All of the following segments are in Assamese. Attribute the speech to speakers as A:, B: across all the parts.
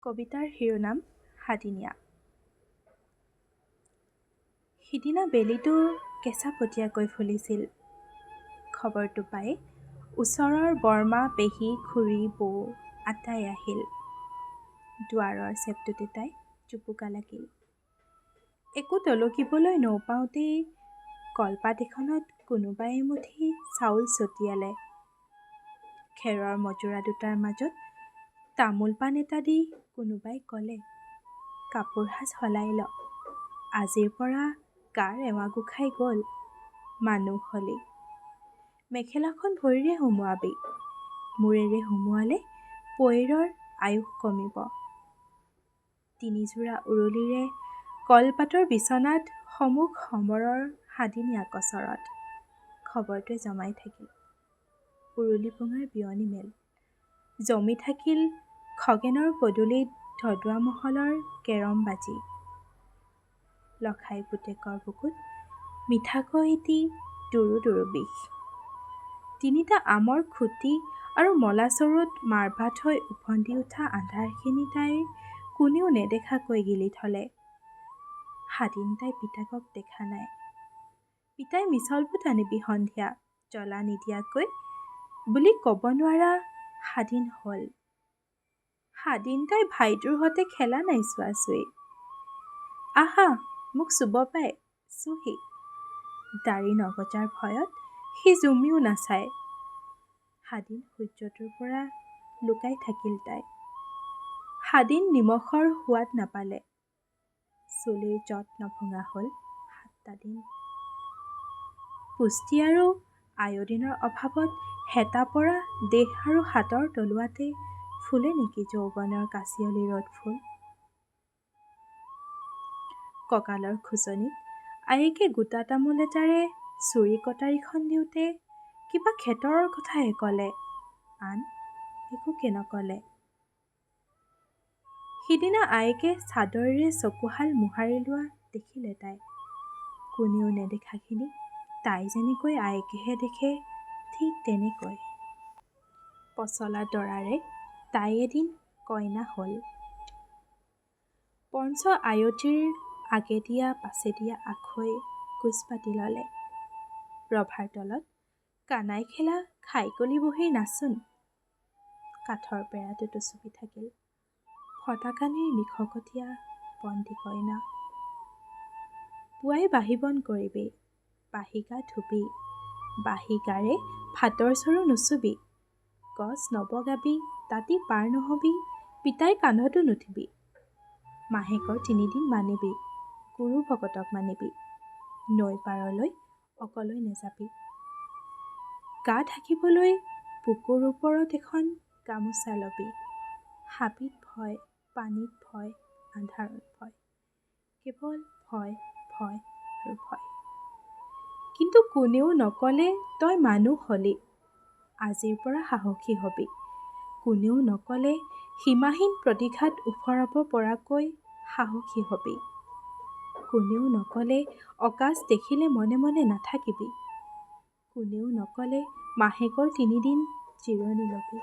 A: কবিতাৰ শিৰোনাম সাদিনীয়া। সিদিনা বেলিটো কেঁচাপতীয়াকৈ ফুলিছিল। খবৰটো পাই ওচৰৰ বৰমা, পেহী, খুৰী, বৌ আটাই আহিল। দুৱাৰৰ চেপটোতে তাই জুপুকা লাগিল। একো টলকিবলৈ নৌপাওঁতেই কলপাত এখনত কোনোবাই এমুঠি চাউল ছটিয়ালে। খেৰৰ মজুৰা দুটাৰ মাজত তামোল পাণ এটা দি কোনোবাই ক'লে, কাপোৰ সাজ সলাই ল, আজিৰ পৰা গাৰ এৱাগু খাই গ'ল, মানুহ হলি। মেখেলাখন ভৰিৰে সুমুৱাবি, মূৰেৰে সুমুৱালে পৈৰৰ আয়ুস কমিব। তিনিযোৰা উৰুলিৰে কলপাতৰ বিচনাত সমুখ সমৰৰ সাদিনীয়া কচৰত। খবৰটোৱে জমাই থাকিল উৰুলি পুঙাৰ বিয়নী মেল। জমি থাকিল খগেনৰ পদূলিত ধদুৱা মহলৰ কেৰম বাজি। লখাই পুতেকৰ বুকুত মিঠাকৈ এটি দুৰু দুৰু বিষ। তিনিটা আমৰ খুটি আৰু মলা চৰুত মাৰভাত হৈ ওফন্দি উঠা আন্ধাৰখিনি তাইৰ কোনেও নেদেখাকৈ গিলি থলে। সাদিন তাই পিতাকক দেখা নাই। পিতাই মিছল বুট আনিবি সন্ধিয়া জ্বলা নিদিয়াকৈ বুলি ক'ব নোৱাৰা সাদিন হ'ল। সাদিন তাই ভাইটোৰ সতে খেলা নাই চোৱাচুই। আহা মোক চুব পাই, চুহি। দাড়ি নগজাৰ ভয়ত সি জুমিও নাচায়। সাদিন সূৰ্যটোৰ পৰা লুকাই থাকিল তাই। সাদিন নিমখৰ সোৱাদ নাপালে। চুলিৰ যত্ন ভঙা হ'ল 7টা দিন। পুষ্টি আৰু আয়ডিনৰ অভাৱত হেতা পৰা দেহ আৰু হাতৰ তলুৱাতে ফুলে নেকি যৌৱনৰ কাঁচিয়লি ৰ'দ ফুল। কঁকালৰ খোজনিত আয়েকে গোটা তামোল এটাৰে চুৰি কটাৰীখন দিওঁতে কিবা খেতৰৰ কথাহে ক'লে, আন একোকে নক'লে। সিদিনা আয়েকে চাদৰেৰে চকুহাল মোহাৰি লোৱা দেখিলে তাই। কোনেও নেদেখাখিনি তাই যেনেকৈ আয়েকেহে দেখে ঠিক তেনেকৈ। পচলা দৰাৰে তাই এদিন কইনা হ'ল। পঞ্চ আয়তীৰ আগেদিয়া পাছেদিয়া আখৈ গোজ পাতি ল'লে। ৰভাৰ তলত কানাই খেলা খাইকলি বুঢ়ীৰ নাচোন। কাঠৰ পেৰাটোতো চুপি থাকিল ফটাকানিৰ নিশকতীয়া বন্দী কইনা। পুৱাই বাহি বন কৰিবি, বাহি গা ধুবি, বাহি গাৰে ভাতৰ চৰু নুচুবি, গছ নবগাবি, তাতি পাৰ নহবি, পিতাইৰ কান্ধতো নুঠিবি। মাহেকৰ 3 দিন মানিবি, গুৰু ভকতক মানিবি, নৈ পাৰলৈ অকলৈ নেযাবি। গা ঢাকিবলৈ বুকুৰ ওপৰত এখন গামোচা লবি। হাবিত ভয়, পানীত ভয়, আন্ধাৰত ভয়, কেৱল ভয় ভয় আৰু ভয়। কিন্তু কোনেও নক'লে তই মানুহ হলি, আজিৰ পৰা সাহসী হবি। কোনেও নক'লে সীমাহীন প্ৰতিঘাত উফৰাব পৰাকৈ সাহসী হবি। কোনেও নক'লে অকাজ দেখিলে মনে মনে নাথাকিবি। কোনেও নক'লে মাহেকৰ 3 দিন জিৰণি লবি।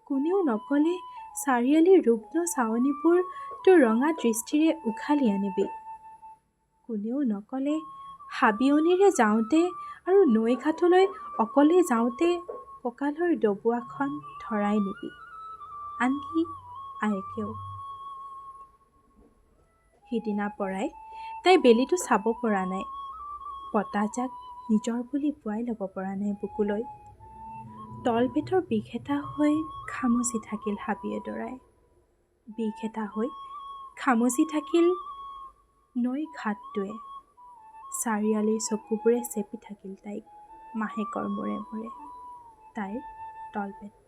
A: কোনেও নক'লে চাৰিআলিৰ ৰুগ্ন চাৱনিবোৰ তোৰ ৰঙা দৃষ্টিৰে উঘালি আনিবি। কোনেও নক'লে হাবিয়নিৰে যাওঁতে আৰু নৈ ঘাটলৈ অকলে যাওঁতে কঁকালৰ ডবোৱাখন ধৰাই নিবি। আনকি আয়েকেও। সিদিনা পৰাই তাই বেলিটো চাব পৰা নাই। বতাহজাক নিজৰ বুলি বোৱাই ল'ব পৰা নাই বুকুলৈ। তলপেটৰ বিষ এটা হৈ খামুচি থাকিল হাবিয়ে দৰাই। বিষ এটা হৈ খামুচি থাকিল নৈ ঘাটটোৱে। চাৰিআলিৰ চকুবোৰে চেপি থাকিল তাইক মাহেকৰ মূৰে মূৰে। তাইৰ তলপেট